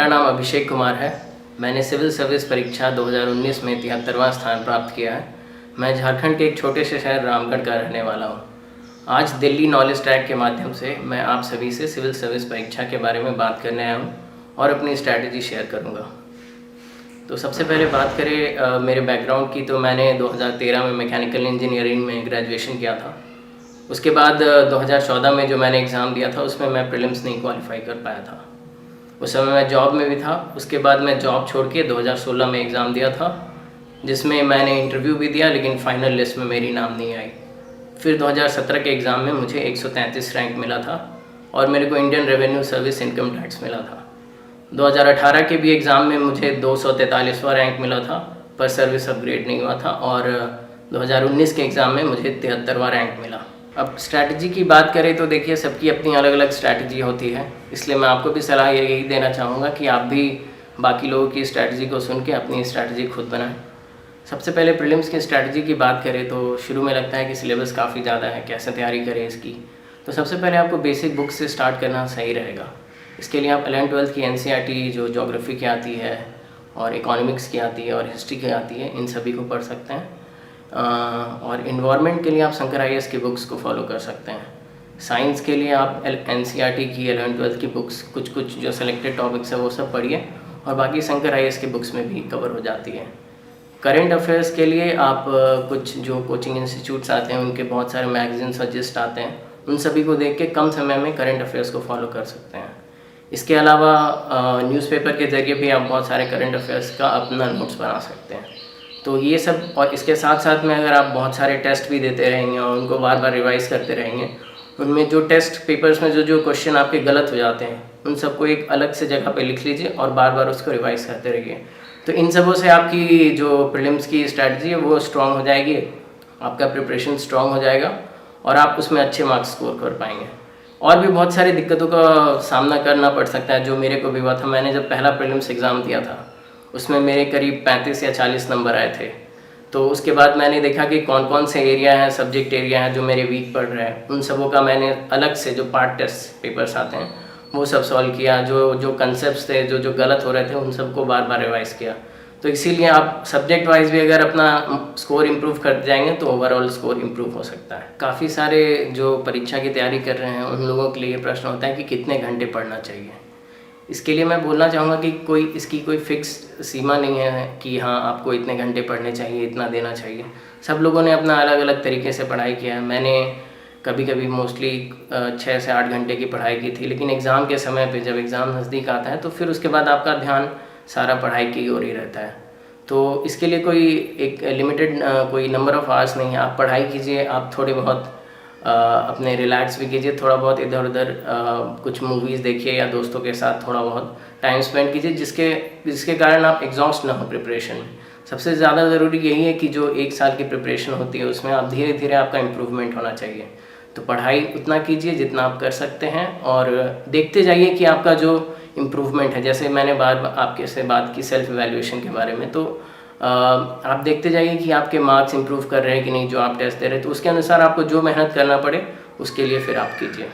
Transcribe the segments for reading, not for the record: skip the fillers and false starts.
मेरा नाम अभिषेक कुमार है। मैंने सिविल सर्विस परीक्षा 2019 में 73वां स्थान प्राप्त किया है। मैं झारखंड के एक छोटे से शहर रामगढ़ का रहने वाला हूँ। आज दिल्ली नॉलेज ट्रैक के माध्यम से मैं आप सभी से सिविल सर्विस परीक्षा के बारे में बात करने आया हूँ और अपनी स्ट्रैटेजी शेयर करूँगा। तो सबसे पहले बात करें मेरे बैकग्राउंड की, तो मैंने 2013 में मैकेनिकल इंजीनियरिंग में ग्रेजुएशन किया था। उसके बाद 2014 में जो मैंने एग्ज़ाम दिया था उसमें मैं प्रीलिम्स नहीं क्वालिफाई कर पाया था। उस समय मैं जॉब में भी था। उसके बाद मैं जॉब छोड़ के 2016 में एग्ज़ाम दिया था, जिसमें मैंने इंटरव्यू भी दिया, लेकिन फाइनल लिस्ट में मेरी नाम नहीं आई। फिर 2017 के एग्ज़ाम में मुझे 133 रैंक मिला था और मेरे को Indian revenue service income tax मिला था। 2018 के भी एग्ज़ाम में मुझे 243वां रैंक मिला था, पर सर्विस अपग्रेड नहीं हुआ था। और 2019 के एग्ज़ाम में मुझे 73वां रैंक मिला। अब स्ट्रैटेजी की बात करें तो देखिए, सबकी अपनी अलग अलग स्ट्रैटेजी होती है, इसलिए मैं आपको भी सलाह यही देना चाहूँगा कि आप भी बाकी लोगों की स्ट्रैटेजी को सुन के अपनी स्ट्रैटेजी खुद बनाएं। सबसे पहले प्रीलिम्स की स्ट्रैटेजी की बात करें तो शुरू में लगता है कि सिलेबस काफ़ी ज़्यादा है, कैसे तैयारी करें इसकी। तो सबसे पहले आपको बेसिक बुक से स्टार्ट करना सही रहेगा। इसके लिए आप 11th-12th की NCERT जो ज्योग्राफी की आती है और इकोनॉमिक्स की आती है और हिस्ट्री की आती है, इन सभी को पढ़ सकते हैं। और इन्वायरमेंट के लिए आप शंकर IAS की बुक्स को फॉलो कर सकते हैं। साइंस के लिए आप NCERT की 11th-12th की बुक्स, कुछ जो सेलेक्टेड टॉपिक्स है वो सब पढ़िए, और बाकी शंकर IAS की बुक्स में भी कवर हो जाती है। करंट अफेयर्स के लिए आप कुछ जो कोचिंग इंस्टीट्यूट्स आते हैं उनके बहुत सारे मैगजीन्स और जिस्ट आते हैं, उन सभी को देख के कम समय में करंट अफेयर्स को फॉलो कर सकते हैं। इसके अलावा न्यूज़पेपर के ज़रिए भी आप बहुत सारे करंट अफेयर्स का अपना नोट्स बना सकते हैं। तो ये सब, और इसके साथ साथ में अगर आप बहुत सारे टेस्ट भी देते रहेंगे और उनको बार बार रिवाइज़ करते रहेंगे, उनमें जो टेस्ट पेपर्स में जो क्वेश्चन आपके गलत हो जाते हैं उन सबको एक अलग से जगह पे लिख लीजिए और बार बार उसको रिवाइज़ करते रहिए। तो इन सबों से आपकी जो प्रीलिम्स की स्ट्रैटेजी है वो स्ट्रॉन्ग हो जाएगी, आपका प्रिपरेशन स्ट्रॉन्ग हो जाएगा और आप उसमें अच्छे मार्क्स स्कोर कर पाएंगे। और भी बहुत सारी दिक्कतों का सामना करना पड़ सकता है, जो मेरे को भी हुआ था। मैंने जब पहला प्रीलिम्स एग्ज़ाम दिया था उसमें मेरे करीब 35 या 40 नंबर आए थे। तो उसके बाद मैंने देखा कि कौन कौन से एरिया हैं, सब्जेक्ट एरिया हैं जो मेरे वीक पड़ रहे हैं, उन सबों का मैंने अलग से जो पार्ट टेस्ट पेपर्स आते हैं वो सब सॉल्व किया। जो कंसेप्ट थे, जो गलत हो रहे थे, उन सबको बार बार रिवाइज़ किया। तो इसीलिए आप सब्जेक्ट वाइज भी अगर अपना स्कोर इम्प्रूव कर जाएंगे तो ओवरऑल स्कोर इम्प्रूव हो सकता है। काफ़ी सारे जो परीक्षा की तैयारी कर रहे हैं उन लोगों के लिए प्रश्न होता है कि कितने घंटे पढ़ना चाहिए। इसके लिए मैं बोलना चाहूँगा कि इसकी कोई फिक्स सीमा नहीं है कि हाँ आपको इतने घंटे पढ़ने चाहिए, इतना देना चाहिए। सब लोगों ने अपना अलग अलग तरीके से पढ़ाई किया है। मैंने कभी कभी मोस्टली 6 से 8 घंटे की पढ़ाई की थी, लेकिन एग्ज़ाम के समय पे जब एग्ज़ाम नज़दीक आता है तो फिर उसके बाद आपका ध्यान सारा पढ़ाई की ओर ही रहता है। तो इसके लिए कोई एक लिमिटेड कोई नंबर ऑफ़ आवर्स नहीं है। आप पढ़ाई कीजिए, आप थोड़े बहुत अपने रिलैक्स भी कीजिए, थोड़ा बहुत इधर उधर कुछ मूवीज़ देखिए या दोस्तों के साथ थोड़ा बहुत टाइम स्पेंड कीजिए, जिसके कारण आप एग्जॉस्ट ना हो प्रिपरेशन में। सबसे ज़्यादा ज़रूरी यही है कि जो 1 साल की प्रिपरेशन होती है उसमें आप धीरे धीरे आपका इम्प्रूवमेंट होना चाहिए। तो पढ़ाई उतना कीजिए जितना आप कर सकते हैं और देखते जाइए कि आपका जो इम्प्रूवमेंट है। जैसे मैंने आपके से बात की सेल्फ इवैल्यूएशन के बारे में, तो आप देखते जाइए कि आपके मार्क्स इंप्रूव कर रहे हैं कि नहीं जो आप टेस्ट दे रहे हैं। तो उसके अनुसार आपको जो मेहनत करना पड़े उसके लिए फिर आप कीजिए।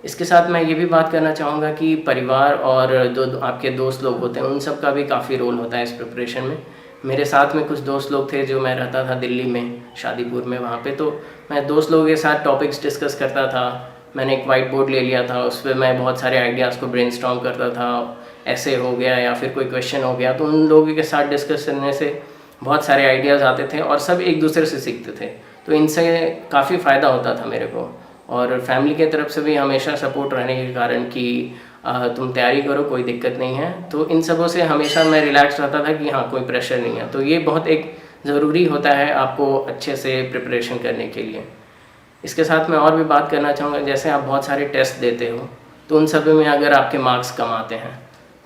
इसके साथ मैं ये भी बात करना चाहूँगा कि परिवार और जो आपके दोस्त लोग होते हैं उन सब का भी काफ़ी रोल होता है इस प्रिपरेशन में। मेरे साथ में कुछ दोस्त लोग थे, जो मैं रहता था दिल्ली में, शादीपुर में, वहाँ पे तो मैं दोस्त लोगों के साथ टॉपिक्स डिस्कस करता था। मैंने एक वाइट बोर्ड ले लिया था, उस पर मैं बहुत सारे आइडियाज़ को ब्रेनस्टॉर्म करता था। ऐसे हो गया या फिर कोई क्वेश्चन हो गया तो उन लोगों के साथ डिस्कस करने से बहुत सारे आइडियाज़ आते थे और सब एक दूसरे से सीखते थे। तो इनसे काफ़ी फ़ायदा होता था मेरे को। और फैमिली की तरफ से भी हमेशा सपोर्ट रहने के कारण कि तुम तैयारी करो, कोई दिक्कत नहीं है। तो इन सबों से हमेशा मैं रिलैक्स रहता था कि हाँ कोई प्रेशर नहीं है। तो ये बहुत एक ज़रूरी होता है आपको अच्छे से प्रिपरेशन करने के लिए। इसके साथ मैं और भी बात करना चाहूँगा, जैसे आप बहुत सारे टेस्ट देते हो तो उन सभी में अगर आपके मार्क्स कम आते हैं,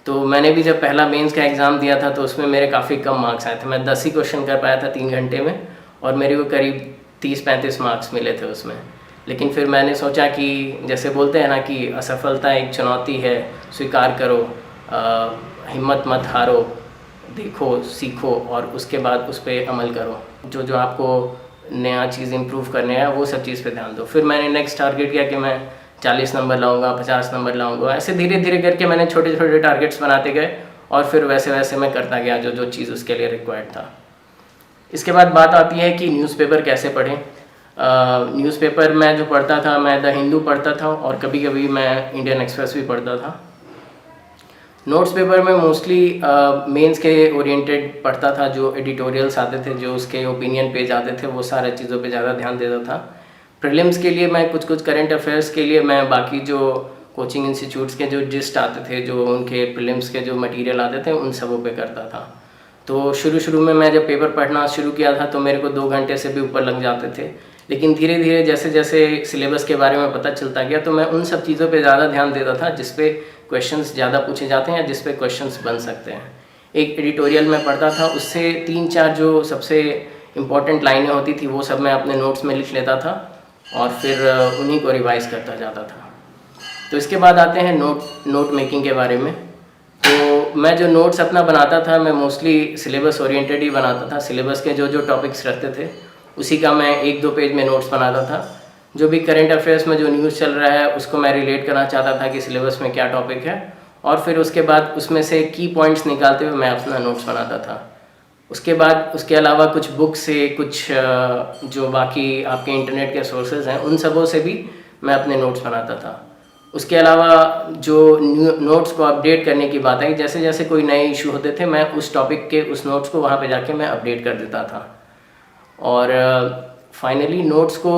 तो मैंने भी जब पहला मेंस का एग्ज़ाम दिया था तो उसमें मेरे काफ़ी कम मार्क्स आए थे। मैं 10 ही क्वेश्चन कर पाया था 3 घंटे में और मेरे को करीब 30-35 मार्क्स मिले थे उसमें। लेकिन फिर मैंने सोचा कि जैसे बोलते हैं ना कि असफलता एक चुनौती है, स्वीकार करो, हिम्मत मत हारो, देखो, सीखो और उसके बाद उस पर अमल करो। जो आपको नया चीज़ इम्प्रूव करने हैं वो सब चीज़ पे ध्यान दो। फिर मैंने नेक्स्ट टारगेट किया कि मैं 40 नंबर लाऊंगा, 50 नंबर लाऊंगा। ऐसे धीरे धीरे करके मैंने छोटे छोटे टारगेट्स बनाते गए और फिर वैसे वैसे मैं करता गया जो जो चीज़ उसके लिए रिक्वायर्ड था। इसके बाद बात आती है कि न्यूज़पेपर कैसे पढ़ें। न्यूज़पेपर मैं जो पढ़ता था, मैं द हिंदू पढ़ता था और कभी कभी मैं इंडियन एक्सप्रेस भी पढ़ता था। नोट्स पेपर में मोस्टली मेंस के ओरिएंटेड पढ़ता था, जो एडिटोरियल्स आते थे, जो उसके ओपिनियन पेज आते थे, वो सारे चीज़ों पे ज़्यादा ध्यान देता था। प्रीलिम्स के लिए मैं कुछ करंट अफेयर्स के लिए मैं बाकी जो कोचिंग इंस्टीट्यूट्स के जो जिस्ट आते थे, जो उनके प्रीलिम्स के जो मटेरियल आते थे, उन सबों पे करता था। तो शुरू में मैं जब पेपर पढ़ना शुरू किया था तो मेरे को 2 घंटे से भी ऊपर लग जाते थे, लेकिन धीरे धीरे जैसे जैसे सिलेबस के बारे में पता चलता गया तो मैं उन सब चीज़ों पे ज़्यादा ध्यान देता था जिस पे क्वेश्चंस ज़्यादा पूछे जाते हैं या जिस पे क्वेश्चंस बन सकते हैं। एक एडिटोरियल में पढ़ता था, उससे 3-4 जो सबसे इम्पॉर्टेंट लाइनें होती थी वो सब मैं अपने नोट्स में लिख लेता था और फिर उन्हीं को रिवाइज करता जाता था। तो इसके बाद आते हैं नोट मेकिंग के बारे में। तो मैं जो नोट्स अपना बनाता था, मैं मोस्टली सिलेबस ओरिएंटेड ही बनाता था। सिलेबस के जो जो टॉपिक्स रहते थे उसी का मैं 1-2 पेज में नोट्स बनाता था। जो भी करंट अफेयर्स में जो न्यूज़ चल रहा है उसको मैं रिलेट करना चाहता था कि सिलेबस में क्या टॉपिक है, और फिर उसके बाद उसमें से की पॉइंट्स निकालते हुए मैं अपना नोट्स बनाता था। उसके बाद उसके अलावा कुछ बुक से, कुछ जो बाकी आपके इंटरनेट के सोर्सेज हैं, उन सबों से भी मैं अपने नोट्स बनाता था। उसके अलावा जो नोट्स को अपडेट करने की बात आई, जैसे जैसे कोई नए इशू होते थे मैं उस टॉपिक के उस नोट्स को वहाँ पे जाके मैं अपडेट कर देता था। और फाइनली नोट्स को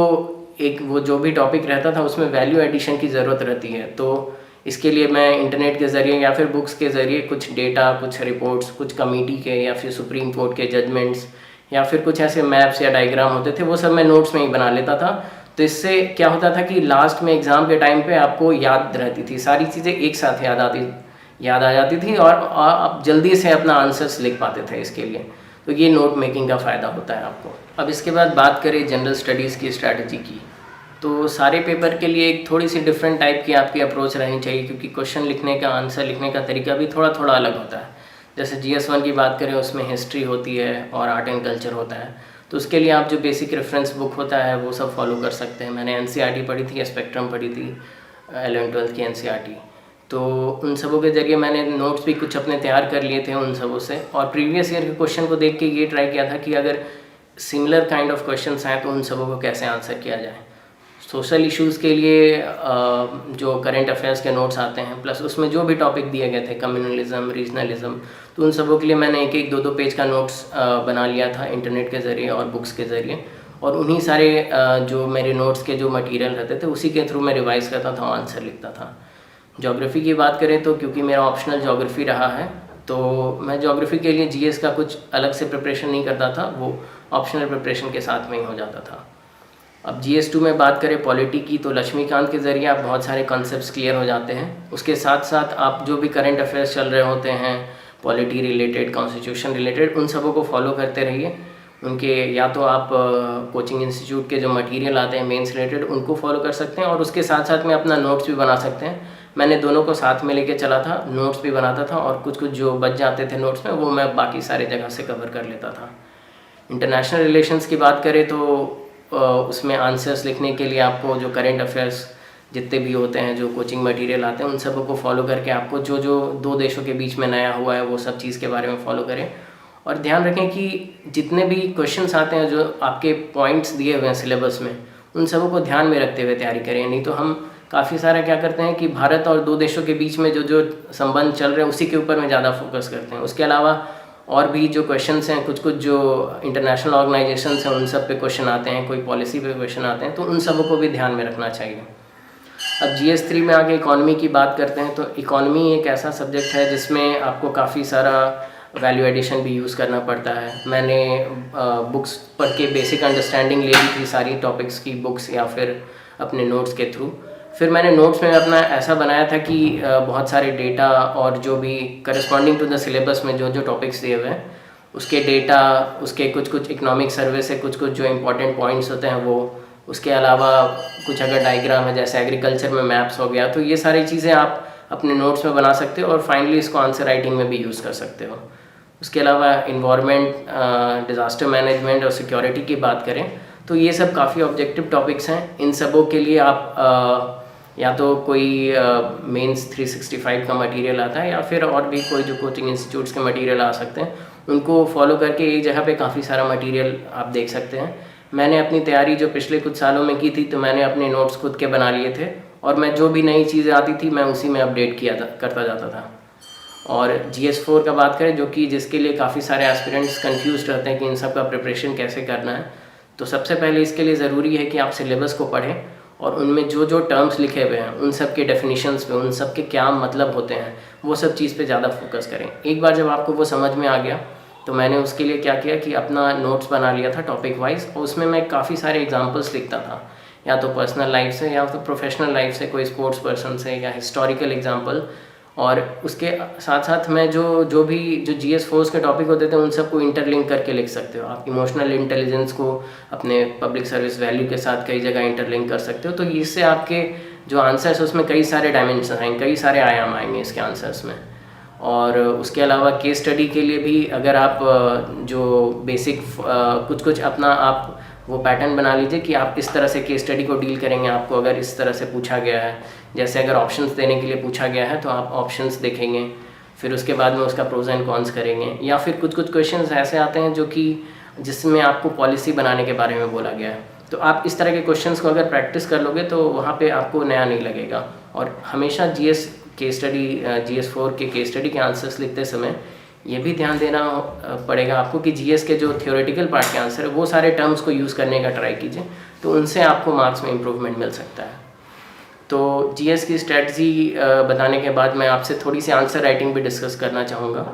एक वो जो भी टॉपिक रहता था उसमें वैल्यू एडिशन की ज़रूरत रहती है, तो इसके लिए मैं इंटरनेट के ज़रिए या फिर बुक्स के ज़रिए कुछ डेटा, कुछ रिपोर्ट्स, कुछ कमेटी के या फिर सुप्रीम कोर्ट के जजमेंट्स या फिर कुछ ऐसे मैप्स या डायग्राम होते थे, वो सब मैं नोट्स में ही बना लेता था। तो इससे क्या होता था कि लास्ट में एग्ज़ाम के टाइम पे आपको याद रहती थी, सारी चीज़ें एक साथ याद आ जाती थी और आप जल्दी से अपना आंसर्स लिख पाते थे इसके लिए। तो ये नोट मेकिंग का फ़ायदा होता है आपको। अब इसके बाद बात करें जनरल स्टडीज़ की स्ट्रैटेजी की, तो सारे पेपर के लिए एक थोड़ी सी डिफरेंट टाइप की आपकी अप्रोच रहनी चाहिए, क्योंकि क्वेश्चन लिखने का, आंसर लिखने का तरीका भी थोड़ा थोड़ा अलग होता है। जैसे GS1 की बात करें, उसमें हिस्ट्री होती है और आर्ट एंड कल्चर होता है, तो उसके लिए आप जो बेसिक रेफरेंस बुक होता है वो सब फॉलो कर सकते हैं। मैंने NCERT पढ़ी थी, स्पेक्ट्रम पढ़ी थी, 11th-12th की NCERT, तो उन सबों के ज़रिए मैंने नोट्स भी कुछ अपने तैयार कर लिए थे उन सबों से, और प्रीवियस ईयर के क्वेश्चन को देख के ये ट्राई किया था कि अगर सिमिलर काइंड ऑफ क्वेश्चंस आए तो उन सबों को कैसे आंसर किया जाए। सोशल इश्यूज़ के लिए जो करंट अफेयर्स के नोट्स आते हैं, प्लस उसमें जो भी टॉपिक दिए गए थे, कम्युनलिज्म, रीजनलिज्म, तो उन सबों के लिए मैंने 1-1, 2-2 पेज का नोट्स बना लिया था इंटरनेट के ज़रिए और बुक्स के ज़रिए, और उन्हीं सारे जो मेरे नोट्स के जो मटेरियल रहते थे उसी के थ्रू मैं रिवाइज करता था और आंसर लिखता था। ज्योग्राफी की बात करें तो क्योंकि मेरा ऑप्शनल ज्योग्राफी रहा है, तो मैं ज्योग्राफी के लिए GS का कुछ अलग से प्रिपरेशन नहीं करता था, वो ऑप्शनल प्रिपरेशन के साथ में ही हो जाता था। अब GS2 में बात करें पॉलिटी की, तो लक्ष्मीकांत के ज़रिए आप बहुत सारे कॉन्सेप्ट्स क्लियर हो जाते हैं। उसके साथ साथ आप जो भी करंट अफेयर्स चल रहे होते हैं, पॉलिटी रिलेटेड, कॉन्स्टिट्यूशन रिलेटेड, उन सबों को फॉलो करते रहिए। उनके या तो आप कोचिंग इंस्टीट्यूट के जो मटेरियल आते हैं मेंस रिलेटेड, उनको फॉलो कर सकते हैं, और उसके साथ साथ में अपना नोट्स भी बना सकते हैं। मैंने दोनों को साथ में लेके चला था, नोट्स भी बनाता था और कुछ जो बच जाते थे नोट्स में वो मैं बाकी सारे जगह से कवर कर लेता था। इंटरनेशनल रिलेशंस की बात करें तो उसमें आंसर्स लिखने के लिए आपको जो करंट अफेयर्स जितने भी होते हैं, जो कोचिंग मटेरियल आते हैं, उन सबों को फॉलो करके आपको जो जो 2 देशों के बीच में नया हुआ है वो सब चीज़ के बारे में फॉलो करें। और ध्यान रखें कि जितने भी क्वेश्चंस आते हैं, जो आपके पॉइंट्स दिए हुए हैं सिलेबस में, उन सबों को ध्यान में रखते हुए तैयारी करें। नहीं तो हम काफ़ी सारा क्या करते हैं कि भारत और 2 देशों के बीच में जो जो संबंध चल रहे हैं उसी के ऊपर में ज़्यादा फोकस करते हैं। उसके अलावा और भी जो क्वेश्चंस हैं, कुछ जो इंटरनेशनल ऑर्गेनाइजेशंस हैं, उन सब पे क्वेश्चन आते हैं, कोई पॉलिसी पे क्वेश्चन आते हैं, तो उन सबों को भी ध्यान में रखना चाहिए। अब GS3 में आगे इकॉनमी की बात करते हैं, तो इकॉनमी एक ऐसा सब्जेक्ट है जिसमें आपको काफ़ी सारा वैल्यू एडिशन भी यूज़ करना पड़ता है। मैंने बुक्स पढ़ के बेसिक अंडरस्टैंडिंग ले ली थी सारी टॉपिक्स की, बुक्स या फिर अपने नोट्स के थ्रू। फिर मैंने नोट्स में अपना ऐसा बनाया था कि बहुत सारे डेटा और जो भी करस्पॉन्डिंग टू द सिलेबस में जो जो टॉपिक्स दिए हुए हैं उसके डेटा, उसके कुछ इकोनॉमिक सर्वे से कुछ जो इंपॉर्टेंट पॉइंट्स होते हैं वो, उसके अलावा कुछ अगर डायग्राम है जैसे एग्रीकल्चर में मैप्स हो गया, तो ये सारी चीज़ें आप अपने नोट्स में बना सकते हो और फाइनली इसको आंसर राइटिंग में भी यूज़ कर सकते हो। उसके अलावा इन्वायरमेंट, डिज़ास्टर मैनेजमेंट और सिक्योरिटी की बात करें तो ये सब काफ़ी ऑब्जेक्टिव टॉपिक्स हैं। इन सबों के लिए आप या तो कोई मेंस 365 का मटेरियल आता है, या फिर और भी कोई जो कोचिंग इंस्टीट्यूट्स के मटेरियल आ सकते हैं, उनको फॉलो करके एक जगह पे काफ़ी सारा मटेरियल आप देख सकते हैं। मैंने अपनी तैयारी जो पिछले कुछ सालों में की थी, तो मैंने अपने नोट्स खुद के बना लिए थे, और मैं जो भी नई चीज़ें आती थी मैं उसी में अपडेट करता जाता था। और GS4 का बात करें, जो कि जिसके लिए काफ़ी सारे एस्पिरेंट्स कंफ्यूज रहते हैं कि इन सब का प्रिपरेशन कैसे करना है, तो सबसे पहले इसके लिए ज़रूरी है कि आप सिलेबस को पढ़ें और उनमें जो जो टर्म्स लिखे हुए हैं उन सब के डेफिनेशंस पे, उन सब के क्या मतलब होते हैं, वो सब चीज़ पे ज़्यादा फोकस करें। एक बार जब आपको वो समझ में आ गया, तो मैंने उसके लिए क्या किया कि अपना नोट्स बना लिया था टॉपिक वाइज, और उसमें मैं काफ़ी सारे एग्जांपल्स लिखता था, या तो पर्सनल लाइफ से, या तो प्रोफेशनल लाइफ से, कोई स्पोर्ट्स पर्सन से, या हिस्टोरिकल एग्जांपल। और उसके साथ साथ मैं जो भी GS4 के टॉपिक होते थे उन सबको इंटरलिंक करके लिख सकते हो। आप इमोशनल इंटेलिजेंस को अपने पब्लिक सर्विस वैल्यू के साथ कई जगह इंटरलिंक कर सकते हो, तो इससे आपके जो आंसर्स उसमें कई सारे डायमेंशन आएंगे, कई सारे आयाम आएंगे इसके आंसर्स में। और उसके अलावा केस स्टडी के लिए भी अगर आप जो बेसिक कुछ अपना आप वो पैटर्न बना लीजिए कि आप किस तरह से केस स्टडी को डील करेंगे। आपको अगर इस तरह से पूछा गया है, जैसे अगर ऑप्शंस देने के लिए पूछा गया है, तो आप ऑप्शंस देखेंगे, फिर उसके बाद में उसका प्रोज एंड कॉन्स करेंगे। या फिर कुछ क्वेश्चंस ऐसे आते हैं जो कि जिसमें आपको पॉलिसी बनाने के बारे में बोला गया है, तो आप इस तरह के क्वेश्चंस को अगर प्रैक्टिस कर लोगे तो वहाँ पे आपको नया नहीं लगेगा। और हमेशा GS4 के केस स्टडी के आंसर्स लिखते समय ये भी ध्यान देना पड़ेगा आपको कि GS के जो थियोरेटिकल पार्ट के आंसर है वो सारे टर्म्स को यूज़ करने का ट्राई कीजिए, तो उनसे आपको मार्क्स में इम्प्रूवमेंट मिल सकता है। तो GS की स्ट्रेटजी बताने के बाद मैं आपसे थोड़ी सी आंसर राइटिंग भी डिस्कस करना चाहूँगा।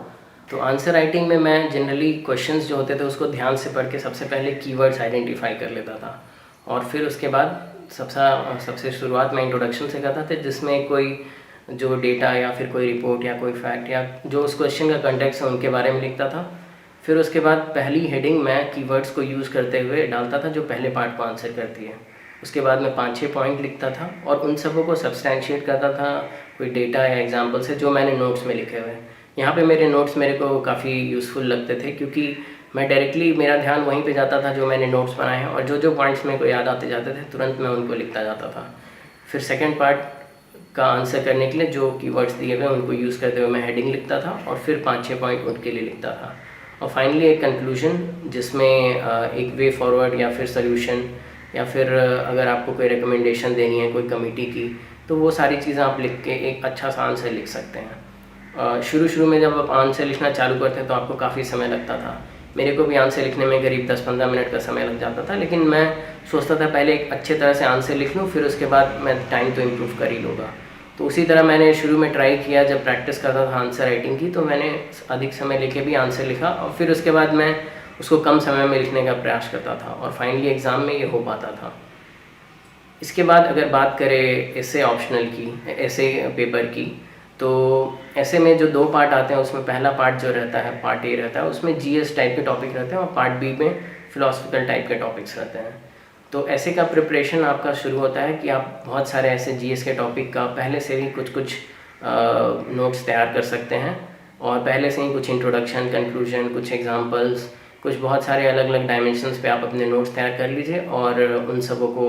तो आंसर राइटिंग में मैं जनरली क्वेश्चंस जो होते थे उसको ध्यान से पढ़ के सबसे पहले कीवर्ड्स आइडेंटिफाई कर लेता था, और फिर उसके बाद सबसे शुरुआत में इंट्रोडक्शन से करता था, जिसमें कोई जो डेटा या फिर कोई रिपोर्ट या कोई फैक्ट या जो उस क्वेश्चन का कंटेक्स्ट है उनके बारे में लिखता था। फिर उसके बाद पहली हेडिंग मैं कीवर्ड्स को यूज़ करते हुए डालता था जो पहले पार्ट को आंसर करती है। उसके बाद मैं 5-6 पॉइंट लिखता था और उन सबों को सब्सटैंशिएट करता था कोई डेटा या एग्जांपल से जो मैंने नोट्स में लिखे हुए हैं। यहाँ पे मेरे नोट्स मेरे को काफ़ी यूज़फुल लगते थे, क्योंकि मैं डायरेक्टली मेरा ध्यान वहीं पे जाता था जो मैंने नोट्स बनाए हैं, और जो पॉइंट्स मेरे को याद आते जाते थे तुरंत मैं उनको लिखता जाता था। फिर सेकेंड पार्ट का आंसर करने के लिए जो कीवर्ड्स दिए हुए उनको यूज़ करते हुए मैं हेडिंग लिखता था, और फिर 5-6 पॉइंट उनके लिए लिखता था, और फाइनली एक कंक्लूजन जिसमें एक वे फॉरवर्ड या फिर सोल्यूशन, या फिर अगर आपको कोई रिकमेंडेशन देनी है कोई कमेटी की, तो वो सारी चीज़ें आप लिख के एक अच्छा सा आंसर लिख सकते हैं। शुरू में जब आप आंसर लिखना चालू करते हैं तो आपको काफ़ी समय लगता था। मेरे को भी आंसर लिखने में करीब 10-15 मिनट का समय लग जाता था, लेकिन मैं सोचता था पहले एक अच्छे तरह से आंसर लिख लूँ, फिर उसके बाद मैं टाइम तो इम्प्रूव कर ही लूँगा। तो उसी तरह मैंने शुरू में ट्राई किया, जब प्रैक्टिस करता था आंसर राइटिंग की, तो मैंने अधिक समय लेके भी आंसर लिखा, और फिर उसके बाद मैं उसको कम समय में लिखने का प्रयास करता था, और फाइनली एग्ज़ाम में ये हो पाता था। इसके बाद अगर बात करें ऐसे ऑप्शनल की, ऐसे पेपर की, तो ऐसे में जो 2 पार्ट आते हैं उसमें पहला पार्ट जो रहता है पार्ट ए रहता है, उसमें GS टाइप के टॉपिक रहते हैं, और पार्ट बी में फिलोसफिकल टाइप के टॉपिक्स रहते हैं। तो ऐसे का प्रिपरेशन आपका शुरू होता है कि आप बहुत सारे ऐसे GS के टॉपिक का पहले से ही कुछ नोट्स तैयार कर सकते हैं, और पहले से ही कुछ इंट्रोडक्शन, कंक्लूजन, कुछ एग्जांपल्स, कुछ बहुत सारे अलग अलग डायमेंशंस पे आप अपने नोट्स तैयार कर लीजिए और उन सबों को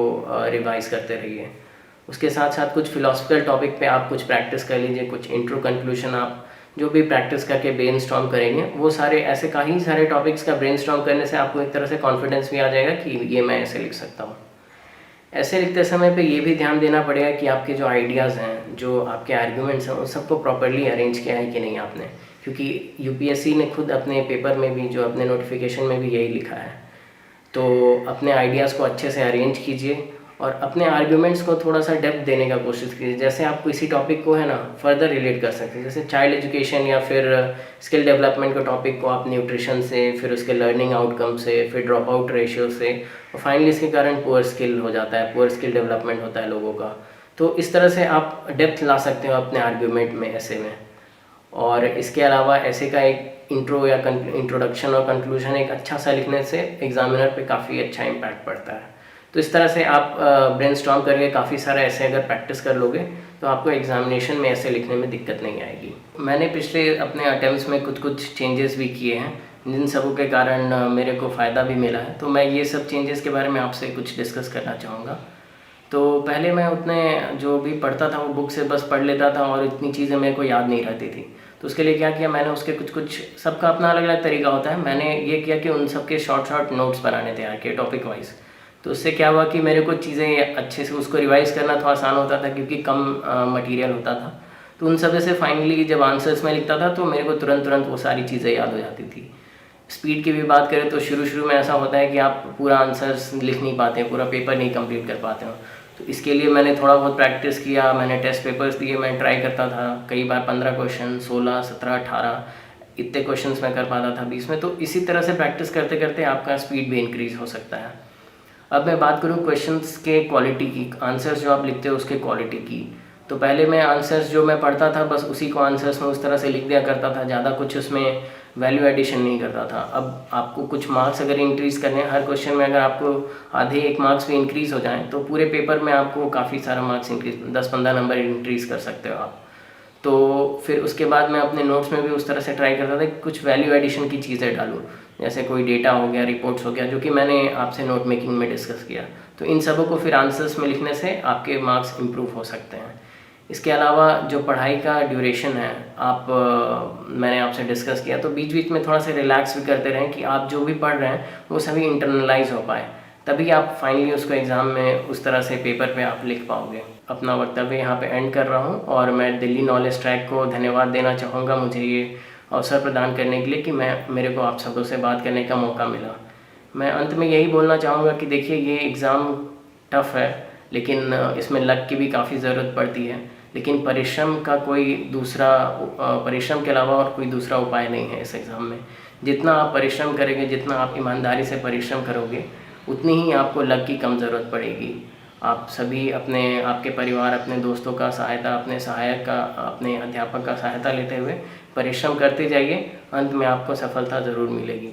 रिवाइज़ करते रहिए। उसके साथ साथ कुछ फिलोसफिकल टॉपिक पे आप कुछ प्रैक्टिस कर लीजिए, कुछ इंट्रो, कंक्लूजन, आप जो भी प्रैक्टिस करके ब्रेनस्टॉर्म करेंगे, वो सारे ऐसे कई सारे टॉपिक्स का ब्रेनस्टॉर्म करने से आपको एक तरह से कॉन्फिडेंस भी आ जाएगा कि ये मैं ऐसे लिख सकता हूँ। ऐसे लिखते समय पे ये भी ध्यान देना पड़ेगा कि आपके जो आइडियाज़ हैं, जो आपके आर्ग्यूमेंट्स हैं, उन सबको प्रॉपर्ली अरेंज किया है कि नहीं आपने, क्योंकि UPSC ने खुद अपने पेपर में भी, जो अपने नोटिफिकेशन में भी यही लिखा है। तो अपने आइडियाज़ को अच्छे से अरेंज कीजिए और अपने आर्ग्यूमेंट्स को थोड़ा सा डेप्थ देने का कोशिश कीजिए। जैसे आप किसी टॉपिक को है ना फर्दर रिलेट कर सकते हैं, जैसे चाइल्ड एजुकेशन या फिर स्किल डेवलपमेंट के टॉपिक को आप न्यूट्रिशन से, फिर उसके लर्निंग आउटकम से, फिर ड्रॉप आउट रेशियो से, और फाइनली इसके कारण पुअर स्किल हो जाता है, पुअर स्किल डेवलपमेंट होता है लोगों का। तो इस तरह से आप डेप्थ ला सकते हो अपने आर्ग्यूमेंट में ऐसे में। और इसके अलावा ऐसे का एक इंट्रो या इंट्रोडक्शन और कंक्लूजन एक अच्छा सा लिखने से एग्जामिनर पे काफ़ी अच्छा इम्पैक्ट पड़ता है। तो इस तरह से आप ब्रेनस्टॉर्म करके काफ़ी सारा ऐसे अगर प्रैक्टिस कर लोगे तो आपको एग्जामिनेशन में ऐसे लिखने में दिक्कत नहीं आएगी। मैंने पिछले अपने अटेम्प्ट्स में कुछ चेंजेस भी किए हैं, जिन सबों के कारण मेरे को फ़ायदा भी मिला है। तो मैं ये सब चेंजेस के बारे में आपसे कुछ डिस्कस करना चाहूँगा। तो पहले मैं उतने जो भी पढ़ता था वो बुक से बस पढ़ लेता था और इतनी चीज़ें मेरे को याद नहीं रहती थी। तो उसके लिए क्या किया मैंने, उसके कुछ सबका अपना अलग अलग तरीका होता है, मैंने ये किया कि उन सबके शॉर्ट नोट्स बनाने तैयार किए टॉपिक वाइज। तो उससे क्या हुआ कि मेरे को चीज़ें अच्छे से उसको रिवाइज़ करना थोड़ा आसान होता था क्योंकि कम मटेरियल होता था। तो उन सब से फाइनली जब आंसर्स में लिखता था तो मेरे को तुरंत वो सारी चीज़ें याद हो जाती थी। स्पीड की भी बात करें तो शुरू में ऐसा होता है कि आप पूरा आंसर्स लिख नहीं पाते, पूरा पेपर नहीं कंप्लीट कर पाते हो। तो इसके लिए मैंने थोड़ा बहुत प्रैक्टिस किया, मैंने टेस्ट पेपर्स दिए, मैं ट्राई करता था कई बार 15 क्वेश्चन, 16, 17, 18 इतने क्वेश्चंस मैं कर पाता था 20 में। तो इसी तरह से प्रैक्टिस करते करते आपका स्पीड भी इंक्रीज़ हो सकता है। अब मैं बात करूँ क्वेश्चंस के क्वालिटी की, आंसर्स जो आप लिखते हो उसके क्वालिटी की। तो पहले मैं आंसर्स जो मैं पढ़ता था बस उसी को आंसर्स में उस तरह से लिख दिया करता था, ज़्यादा कुछ उसमें वैल्यू एडिशन नहीं करता था। अब आपको कुछ मार्क्स अगर इंक्रीज़ करने हैं, हर क्वेश्चन में अगर आपको आधे 1 मार्क्स भी इंक्रीज़ हो जाएँ तो पूरे पेपर में आपको काफ़ी सारा मार्क्स इंक्रीज़ 10-15 नंबर इंक्रीज़ कर सकते हो आप। तो फिर उसके बाद मैं अपने नोट्स में भी उस तरह से ट्राई करता था कि कुछ वैल्यू एडिशन की चीज़ें डालूँ, जैसे कोई डेटा हो गया, रिपोर्ट्स हो गया, जो कि मैंने आपसे नोट मेकिंग में डिस्कस किया। तो इन सबों को फिर आंसर्स में लिखने से आपके मार्क्स इम्प्रूव हो सकते हैं। इसके अलावा जो पढ़ाई का ड्यूरेशन है मैंने आपसे डिस्कस किया, तो बीच बीच में थोड़ा सा रिलैक्स भी करते रहें कि आप जो भी पढ़ रहे हैं वो सभी इंटरनलाइज हो पाए, तभी आप फाइनली उसको एग्ज़ाम में उस तरह से पेपर पे आप लिख पाओगे। अपना वक्तव्य यहाँ पे एंड कर रहा हूँ और मैं दिल्ली नॉलेज ट्रैक को धन्यवाद देना चाहूँगा मुझे ये अवसर प्रदान करने के लिए कि मेरे को आप सबों से बात करने का मौका मिला। मैं अंत में यही बोलना चाहूँगा कि देखिए ये एग्ज़ाम टफ़ है, लेकिन इसमें लक की भी काफ़ी ज़रूरत पड़ती है, लेकिन परिश्रम का कोई दूसरा परिश्रम के अलावा और कोई दूसरा उपाय नहीं है इस एग्ज़ाम में। जितना आप परिश्रम करेंगे, जितना आप ईमानदारी से परिश्रम करोगे, उतनी ही आपको लक की कम ज़रूरत पड़ेगी। आप सभी आपके परिवार, अपने दोस्तों का सहायता, अपने सहायक का, अपने अध्यापक का सहायता लेते हुए परिश्रम करते जाइए, अंत में आपको सफलता ज़रूर मिलेगी।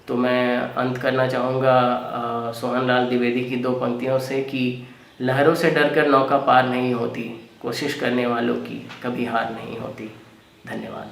तो मैं अंत करना चाहूँगा सोहनलाल द्विवेदी की 2 पंक्तियों से कि लहरों से डरकर नौका पार नहीं होती, कोशिश करने वालों की कभी हार नहीं होती। धन्यवाद।